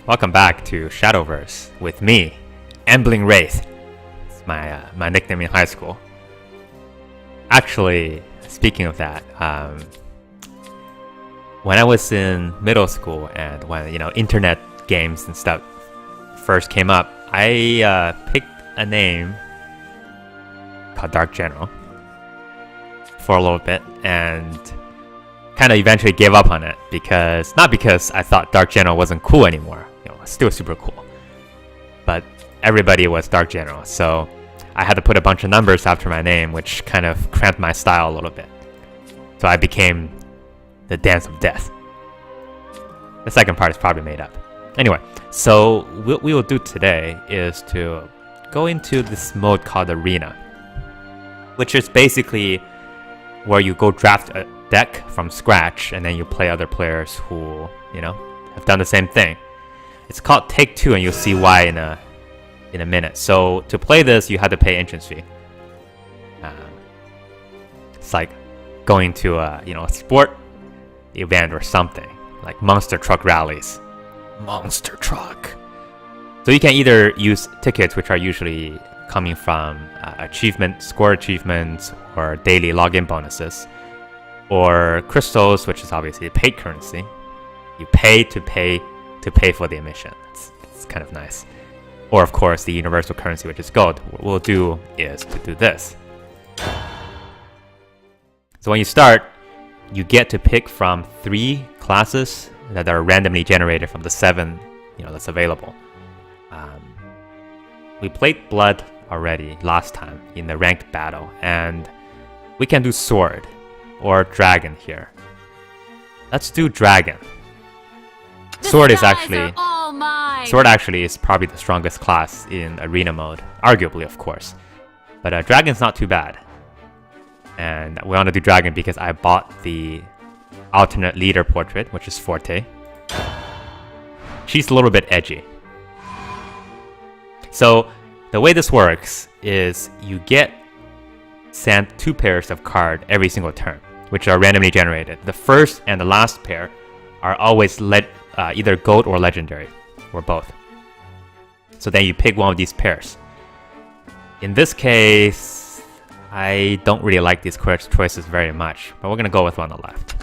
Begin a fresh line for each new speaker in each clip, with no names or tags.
Welcome back to Shadowverse with me, Embling Wraith. It's my nickname in high school. Actually, speaking of that, when I was in middle school and when internet games and stuff first came up, I picked a name called Dark General for a little bit and kind of eventually gave up on it not because I thought Dark General wasn't cool anymore. It's still super cool, but everybody was Dark General, so I had to put a bunch of numbers after my name, which kind of cramped my style a little bit. So I became the Dance of Death. The second part is probably made up. Anyway, so what we will do today is to go into this mode called Arena, which is basically where you go draft a deck from scratch and then you play other players who, have done the same thing. It's called Take Two, and you'll see why in a minute. So to play this, you have to pay entrance fee. It's like going to a sport event or something, like monster truck rallies. Monster truck. So you can either use tickets, which are usually coming from score achievements, or daily login bonuses, or crystals, which is obviously paid currency. You pay to pay for the emission. It's kind of nice. Or of course the universal currency, which is gold. What we'll do is to do this. So when you start, you get to pick from 3 classes that are randomly generated from the 7 that's available. We played Blood already last time in the ranked battle, and we can do Sword or Dragon here. Let's do Dragon. Sword actually is probably the strongest class in Arena mode, arguably, of course. But Dragon's not too bad. And we want to do Dragon because I bought the alternate leader portrait, which is Forte. She's a little bit edgy. So the way this works is you get sent 2 pairs of cards every single turn, which are randomly generated. The first and the last pair are always either gold or legendary, or both. So then you pick one of these pairs. In this case, I don't really like these choices very much, but we're gonna go with one on the left.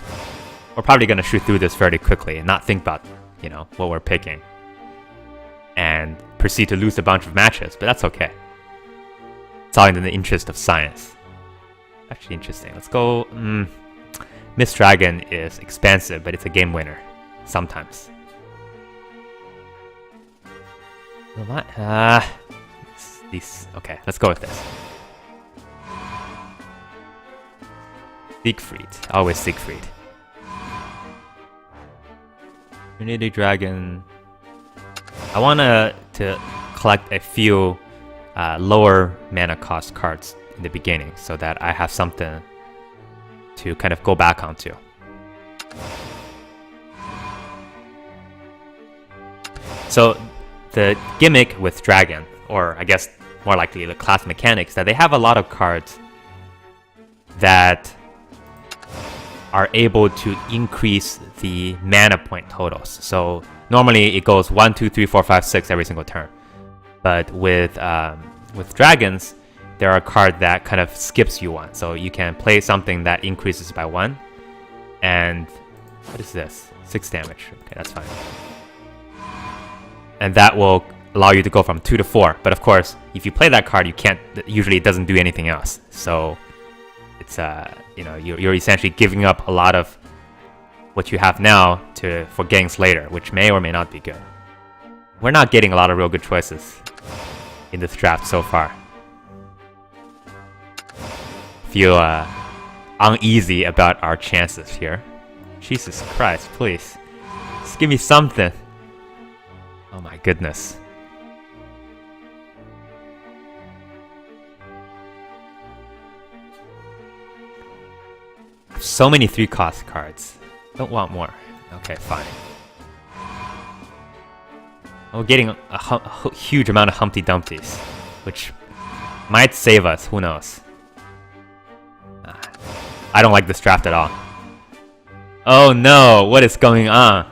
We're probably gonna shoot through this fairly quickly and not think about, what we're picking, and proceed to lose a bunch of matches, but that's okay. It's all in the interest of science. Actually interesting. Let's go. Miss Dragon is expensive, but it's a game winner. Sometimes. Okay, let's go with this. Siegfried. Always Siegfried. Trinity Dragon. I want to collect a few lower mana cost cards in the beginning so that I have something to kind of go back onto. So the gimmick with Dragon, or I guess more likely the class mechanics, that they have a lot of cards that are able to increase the mana point totals. So normally it goes 1, 2, 3, 4, 5, 6 every single turn. But with Dragons, there are a card that kind of skips you one. So you can play something that increases by 1. And what is this? 6 damage. Okay, that's fine. And that will allow you to go from 2 to 4. But of course, if you play that card, usually it doesn't do anything else. So it's you're essentially giving up a lot of what you have now for gains later, which may or may not be good. We're not getting a lot of real good choices in this draft so far. Feel uneasy about our chances here. Jesus Christ, please. Just give me something. Oh my goodness. So many 3-cost cards. Don't want more. Okay, fine. We're getting a huge amount of Humpty Dumpties, which might save us. Who knows? I don't like this draft at all. Oh no, what is going on?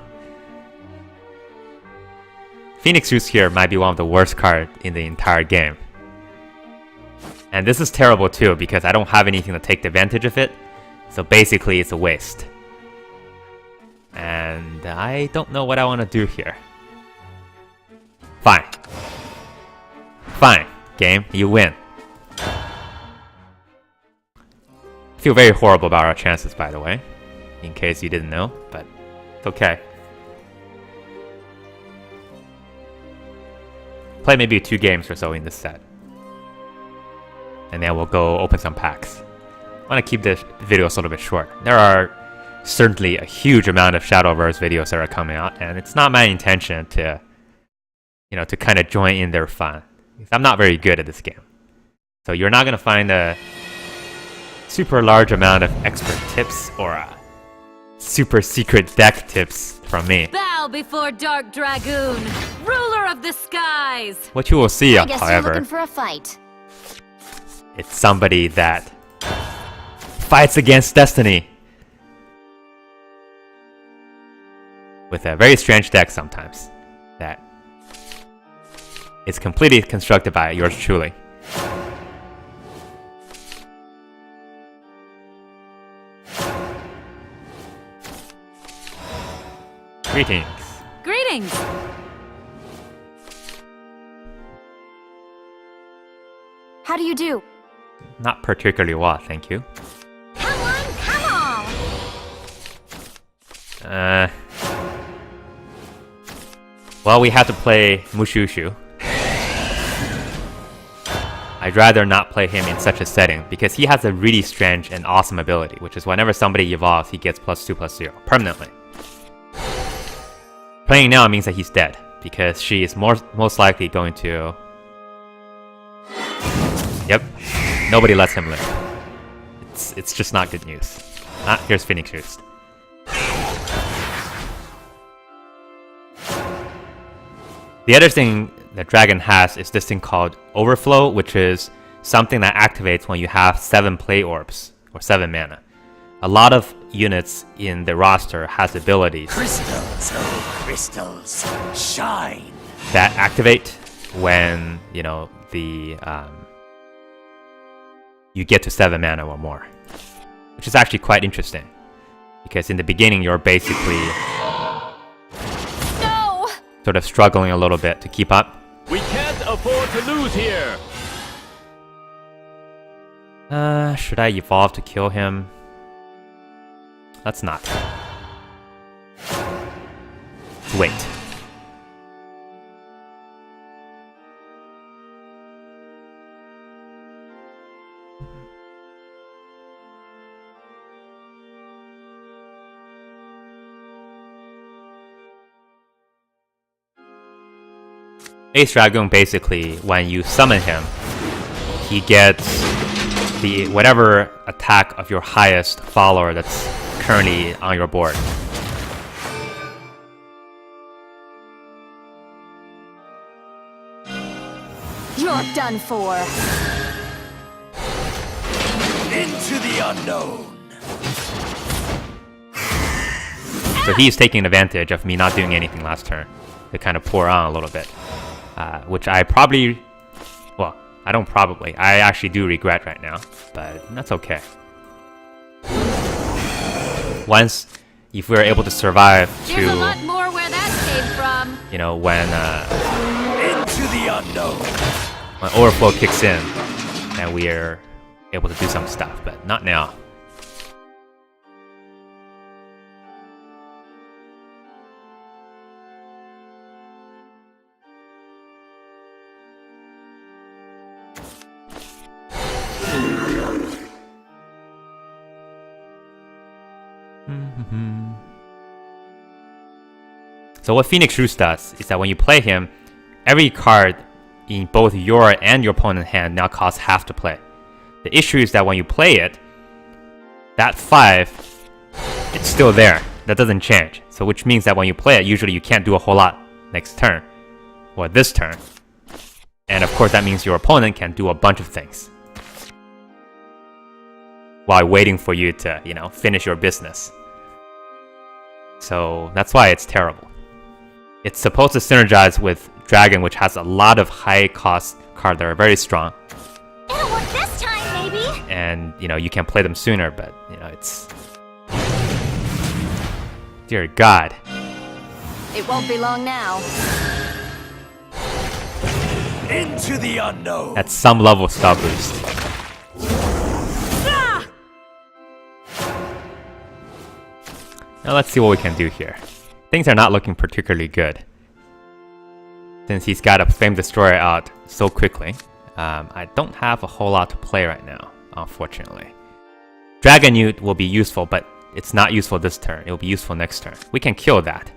Phoenix Roost here might be one of the worst cards in the entire game. And this is terrible too, because I don't have anything to take advantage of it. So basically it's a waste. And I don't know what I want to do here. Fine. Fine, game, you win. I feel very horrible about our chances, by the way. In case you didn't know, but it's okay. Play maybe 2 games or so in this set. And then we'll go open some packs. I want to keep this video a little bit short. There are certainly a huge amount of Shadowverse videos that are coming out, and it's not my intention to, to kind of join in their fun. I'm not very good at this game. So you're not going to find a super large amount of expert tips or super secret deck tips from me.
Bow before Dark Dragoon, ruler of the skies.
What you will see,
I guess you're
however,
looking for a fight.
it's somebody that fights against destiny. With a very strange deck sometimes. That is completely constructed by yours truly. Greetings.
Greetings.
How do you do?
Not particularly well, thank you.
Come on, come on!
Well, we have to play Mushushu. I'd rather not play him in such a setting, because he has a really strange and awesome ability, which is whenever somebody evolves, he gets +2/+0, permanently. Playing now means that he's dead, because she is most likely going to... Yep, nobody lets him live. It's just not good news. Ah, here's Phoenix Roost. The other thing that Dragon has is this thing called Overflow, which is something that activates when you have 7 play orbs, or 7 mana. A lot of units in the roster has abilities
Crystals, oh crystals, shine.
that activate when, you get to 7 mana or more. Which is actually quite interesting. Because in the beginning you're basically sort of struggling a little bit to keep up.
We can't afford to lose here.
Should I evolve to kill him? Let's not. Let's wait. Ace Dragoon, basically, when you summon him, he gets the whatever attack of your highest follower that's currently on your board.
You're done for.
Into the unknown.
So he's taking advantage of me not doing anything last turn to kind of pour on a little bit. Which I probably... Well, I don't probably. I actually do regret right now. But that's okay. Once, if we're able to survive
There's a
to...
lot more where that came from.
When...
Into the unknown.
when Overflow kicks in, and we are able to do some stuff. But not now. So what Phoenix Roost does is that when you play him, every card in both your and your opponent's hand now costs half to play. The issue is that when you play it, that 5, it's still there. That doesn't change. So which means that when you play it, usually you can't do a whole lot next turn, or this turn. And of course that means your opponent can do a bunch of things while waiting for you to, finish your business. So that's why it's terrible. it's supposed to synergize with Dragon, which has a lot of high-cost cards that are very strong.
It'll work this time, maybe.
And, you can play them sooner, but, it's... Dear God.
It won't be long now.
Into the unknown.
At some level, spell boost. Now let's see what we can do here. Things are not looking particularly good. Since he's got a Flame Destroyer out so quickly, I don't have a whole lot to play right now, unfortunately. Dragon Newt will be useful, but it's not useful this turn. It will be useful next turn. We can kill that.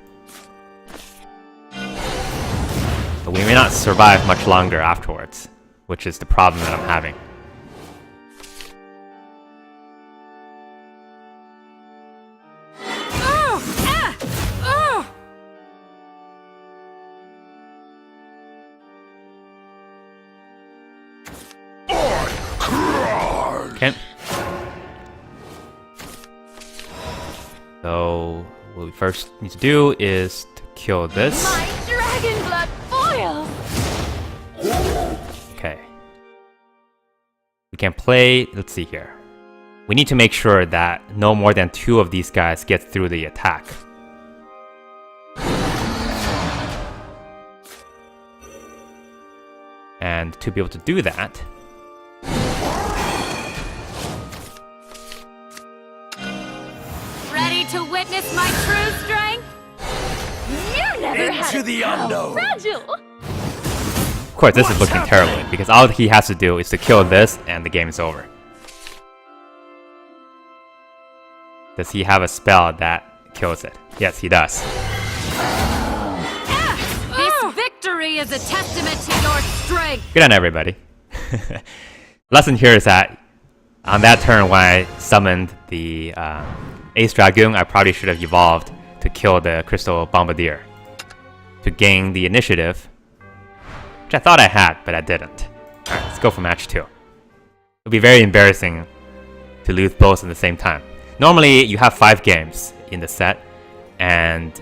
But we may not survive much longer afterwards, which is the problem that I'm having. Okay. So, what we first need to do is to kill this.
My dragon blood boils!
Okay. We can play, let's see here. We need to make sure that no more than 2 of these guys get through the attack. And to be able to do that,
Ready to witness my true strength?
You never had
Into the unknown.
fragile!
of course this is looking terribly, because all he has to do is to kill this and the game is over. Does he have a spell that kills it? Yes, he does.
This victory is a testament to your strength.
Good on everybody. Lesson here is that on that turn when I summoned the Ace Dragoon, I probably should have evolved to kill the Crystal Bombardier to gain the initiative, which I thought I had, but I didn't. Alright, let's go for match 2. It'll be very embarrassing to lose both at the same time. Normally, you have 5 games in the set, and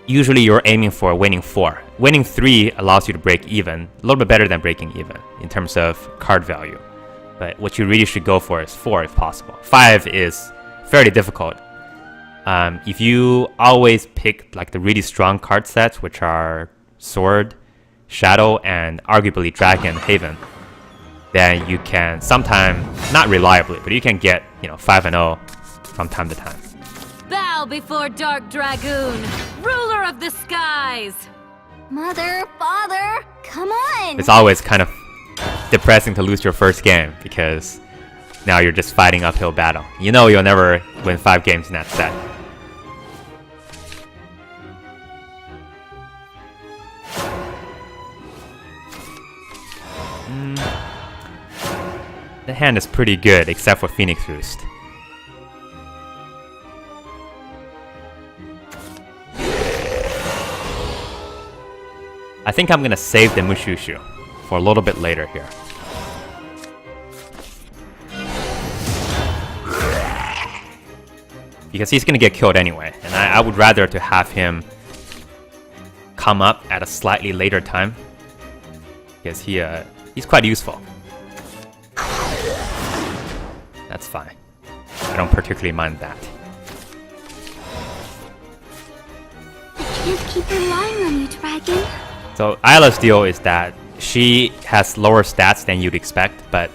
usually you're aiming for winning 4. Winning 3 allows you to break even, a little bit better than breaking even in terms of card value. But what you really should go for is 4 if possible. 5 is fairly difficult. If you always pick like the really strong card sets, which are Sword, Shadow, and arguably Dragon Haven, then you can sometimes, not reliably, but you can get 5-0 from time to time.
Bow before Dark Dragoon, ruler of the skies.
Mother, father, come on!
It's always kind of depressing to lose your first game because now you're just fighting uphill battle. You know you'll never win 5 games in that set. The hand is pretty good except for Phoenix Roost. I think I'm gonna save the Mushushu for a little bit later here. Because he's gonna get killed anyway, and I would rather to have him come up at a slightly later time. Because he's quite useful. That's fine. I don't particularly mind that.
I can't keep relying on you, Dragon.
So Isla's deal is that she has lower stats than you'd expect, but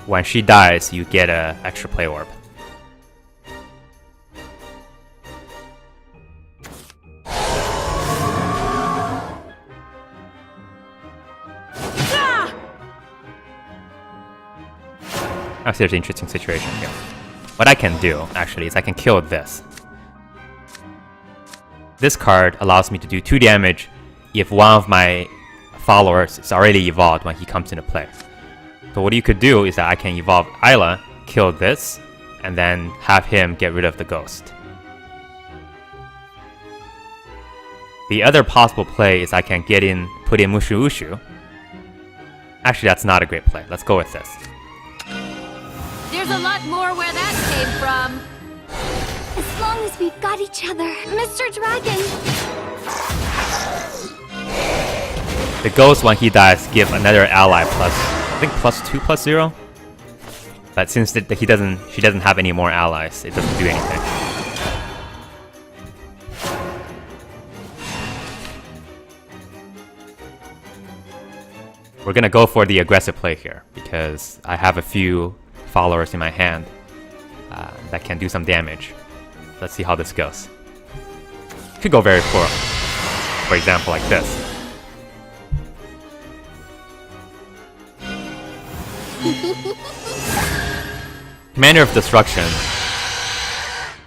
when she dies, you get an extra play orb. Actually, there's an interesting situation here. What I can do, actually, is I can kill this. This card allows me to do 2 damage if one of my followers is already evolved when he comes into play. So what you could do is that I can evolve Isla, kill this, and then have him get rid of the ghost. The other possible play is I can put in Mushu Ushu. Actually, that's not a great play. Let's go with this.
There's a lot more where that came from.
As long as we've got each other, Mr. Dragon.
The ghost, when he dies, give another ally plus, I think +2/+0. But since she doesn't have any more allies, it doesn't do anything. We're gonna go for the aggressive play here because I have a few followers in my hand that can do some damage. Let's see how this goes. Could go very poor. For example, like this. Commander of Destruction.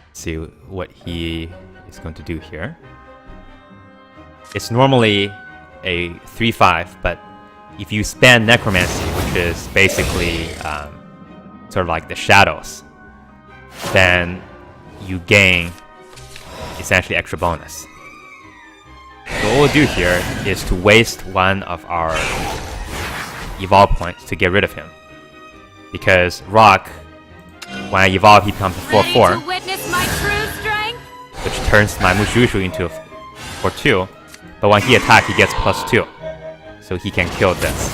Let's see what he is going to do here. It's normally a 3/5, but if you spend Necromancy, which is basically sort of like the shadows, then you gain essentially extra bonus. So what we'll do here is to waste one of our evolve points to get rid of him. Because Rock, when I evolve, he becomes a 4/4, which turns my Mushushu into a 4/2. But when he attacks, he gets +2. So he can kill this.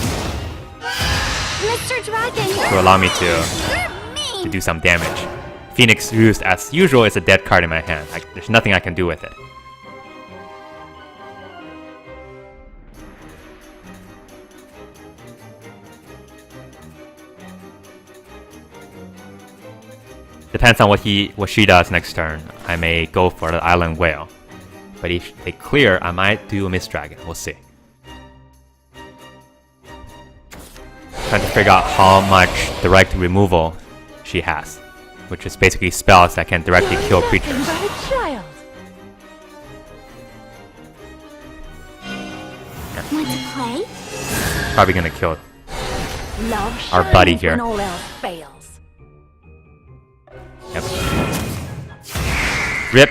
Mr. Dragon,
To allow me to do some damage. Phoenix Roost, as usual, is a dead card in my hand. There's nothing I can do with it. Depends on what she does next turn. I may go for the Island Whale. But if they clear, I might do a Mist Dragon. We'll see. Trying to figure out how much direct removal she has, which is basically spells that can directly kill creatures.
want to play?
Probably gonna kill
Love
our buddy here.
when all else fails.
Yep. Rip.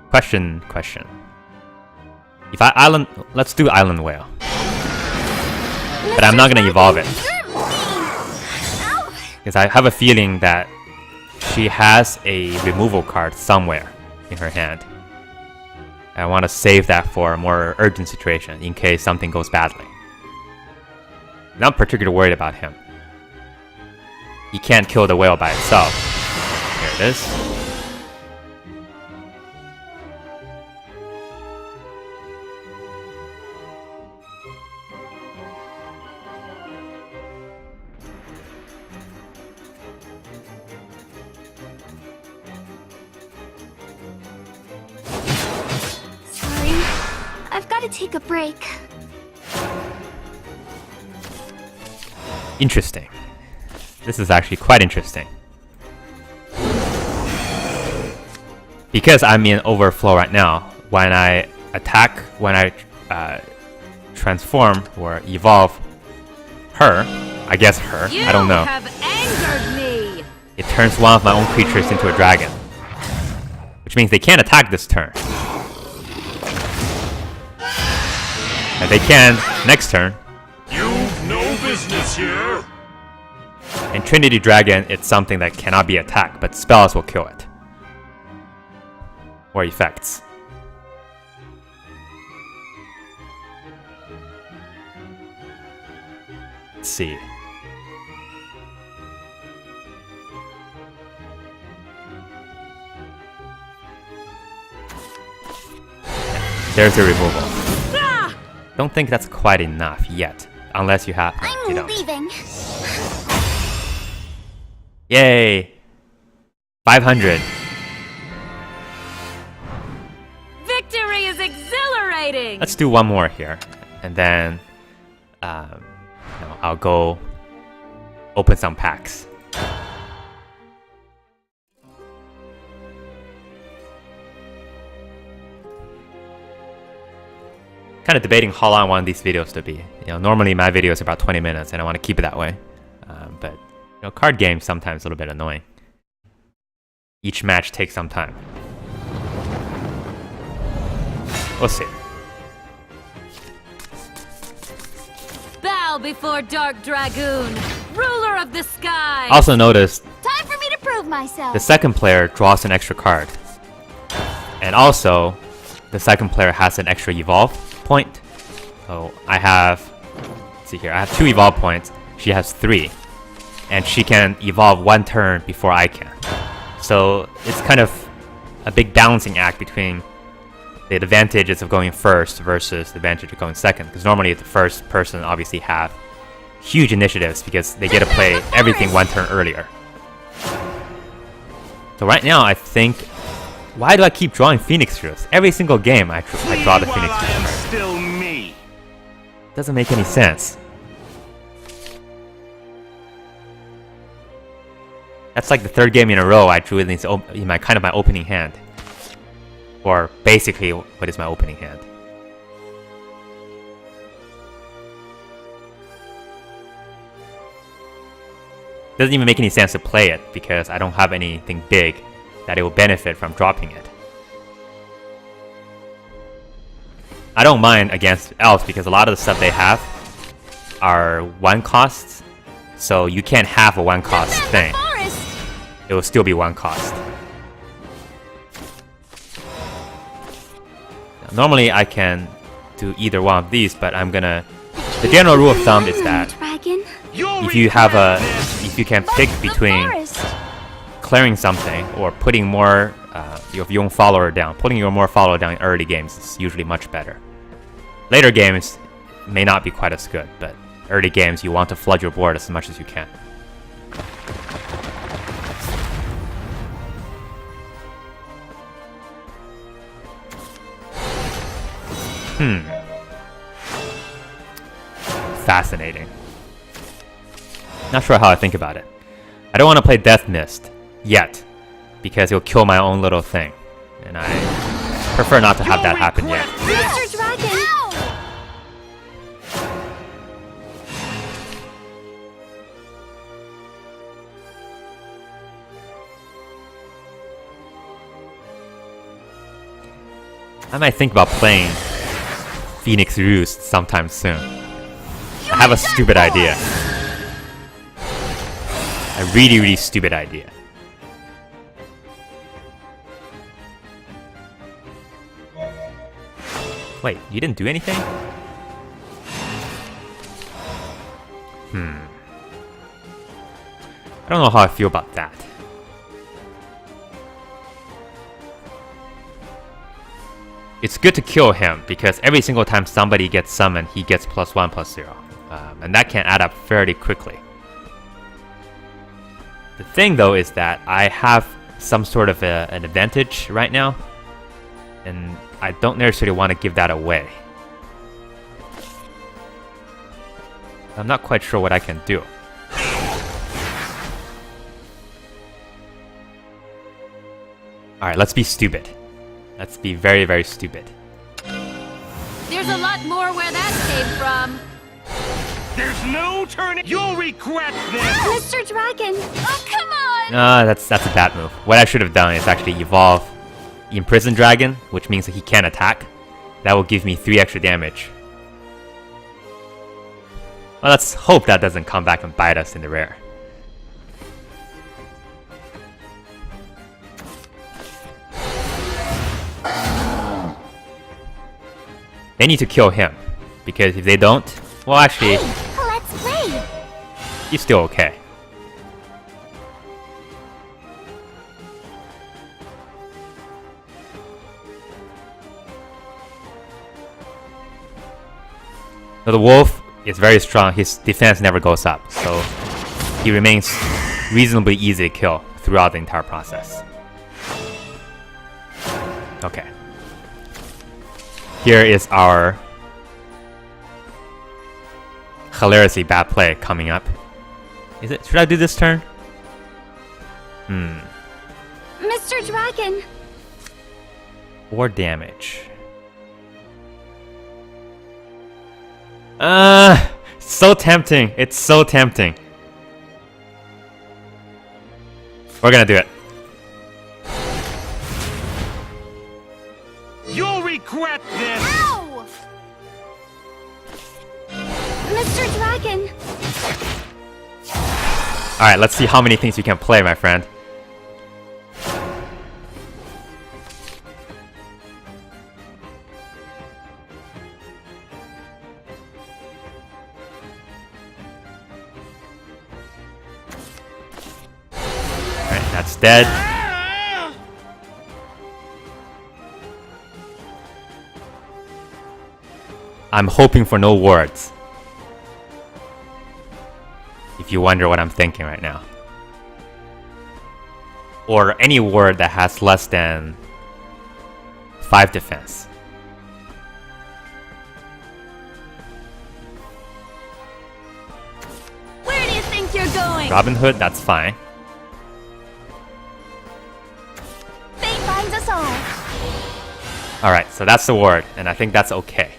Question. If let's do Island Whale. But I'm not gonna evolve it. Because I have a feeling that she has a removal card somewhere in her hand. I want to save that for a more urgent situation in case something goes badly. I'm not particularly worried about him. He can't kill the whale by itself. Here it is.
I've got to take a break.
Interesting. This is actually quite interesting. Because I'm in overflow right now, when I attack, when I transform or evolve her, I guess her, I don't know.
You have angered me.
It turns one of my own creatures into a dragon. Which means they can't attack this turn. And they can next turn.
You've no business here.
In Trinity Dragon, it's something that cannot be attacked, but spells will kill it. Or effects. Let's see. There's the removal. Don't think that's quite enough yet, unless you have.
I'm leaving.
Yay! 500.
Victory is exhilarating.
Let's do one more here, and then I'll go open some packs. Kind of debating how long I want these videos to be. Normally my videos are about 20 minutes, and I want to keep it that way. But card games sometimes a little bit annoying. Each match takes some time. We'll see.
Bow before Dark Dragoon, ruler of the skies.
Also notice
Time for me to prove myself.
the second player draws an extra card. And also, the second player has an extra evolve point. So I have, let's see here, I have 2 evolve points. She has 3. And she can evolve 1 turn before I can. So it's kind of a big balancing act between the advantages of going first versus the advantage of going second. Because normally the first person obviously have huge initiatives because they get to play everything 1 turn earlier. So right now I think, why do I keep drawing Phoenix Roost? Every single game I draw the Phoenix Roost.
Still me.
Doesn't make any sense. That's like the 3rd game in a row I drew in my kind of my opening hand. Or basically what is my opening hand. Doesn't even make any sense to play it because I don't have anything big that it will benefit from dropping it. I don't mind against elves because a lot of the stuff they have are 1 costs, so you can't have a 1 cost thing. It will still be 1 cost. Now, normally I can do either one of these, but I'm gonna. The general rule of thumb is that if you can pick between clearing something or putting more your young follower down, putting your more follower down in early games is usually much better. Later games may not be quite as good, but early games you want to flood your board as much as you can. Fascinating. Not sure how I think about it. I don't want to play Death Mist yet, because it'll kill my own little thing. And I prefer not to have that happen yet.
Mr. Dragon!
I might think about playing Phoenix Roost sometime soon. I have a stupid idea. A really, really stupid idea. Wait, you didn't do anything? I don't know how I feel about that. It's good to kill him, because every single time somebody gets summoned, he gets +1/+0. And that can add up fairly quickly. The thing though is that I have some sort of an advantage right now, and I don't necessarily want to give that away. I'm not quite sure what I can do. Alright, let's be stupid. Let's be very, very stupid.
There's a lot more where that came from.
There's no turning. You'll regret this.
Mr. Dragon!
Oh, come on!
That's a bad move. What I should have done is actually evolve Imprison Dragon, which means that he can't attack. That will give me 3 extra damage. Well, let's hope that doesn't come back and bite us in the rare. They need to kill him, because if they don't, well, actually,
Let's play!
he's still okay. Now the wolf is very strong. His defense never goes up, so he remains reasonably easy to kill throughout the entire process. Okay. Here is our hilariously bad play coming up. Is it? Should I do this turn?
Mr. Dragon!
4 damage. So tempting. It's so tempting. We're gonna do it.
You'll regret this.
Ow! Mr. Dragon!
Alright, let's see how many things you can play, my friend. That's dead. I'm hoping for no wards. If you wonder what I'm thinking right now. Or any ward that has less than 5 defense.
Where do you think you're going?
Robin Hood, that's fine.
Fate finds us all.
Alright, so that's the ward, and I think that's okay.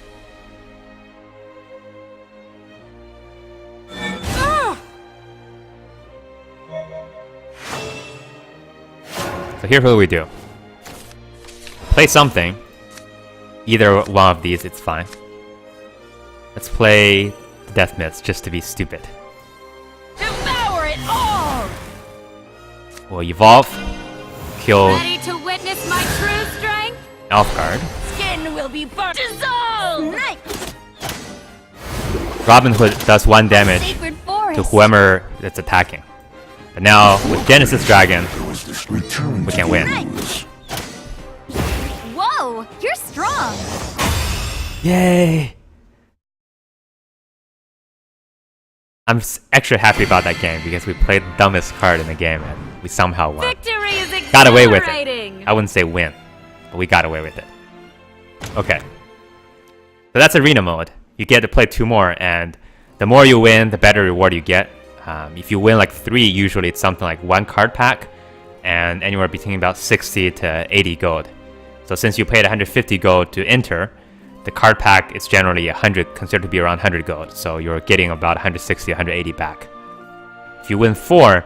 So here's what we do. Play something. Either one of these, it's fine. Let's play Death Myths just to be stupid.
Devour it all!
We'll evolve. Kill
Ready to witness my true strength?
Elfguard.
Skin will be burnt. Dissolve!
Nice.
Robin Hood does 1 damage
Sacred forest.
to whoever that's attacking. But now, with Genesis Dragon, we can win.
Nice. Whoa, you're strong.
Yay! I'm extra happy about that game because we played the dumbest card in the game and we somehow won.
Victory is exhilarating!
Got away with it. I wouldn't say win, but we got away with it. Okay. So that's arena mode. You get to play 2 more, and the more you win, the better reward you get. If you win like 3, usually it's something like 1 card pack, and anywhere between about 60 to 80 gold. So since you paid 150 gold to enter, the card pack is generally considered to be around 100 gold. So you're getting about 160, 180 back. If you win 4,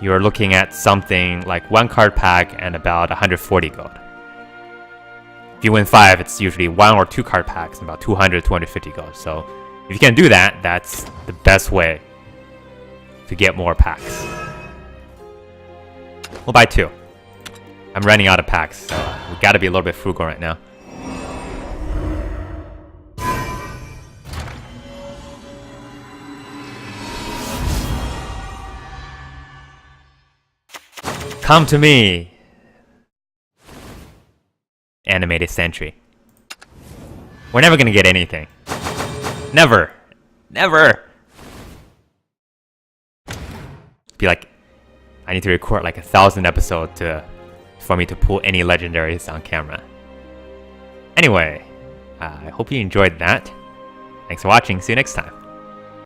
you're looking at something like 1 card pack and about 140 gold. If you win 5, it's usually 1 or 2 card packs and about 200, 250 gold. So if you can do that, that's the best way to get more packs. We'll buy 2. I'm running out of packs, so we gotta be a little bit frugal right now. Come to me! Animated sentry. We're never gonna get anything. Never! Never! Be like, I need to record like 1,000 episodes for me to pull any legendaries on camera. Anyway, I hope you enjoyed that. Thanks for watching. See you next time.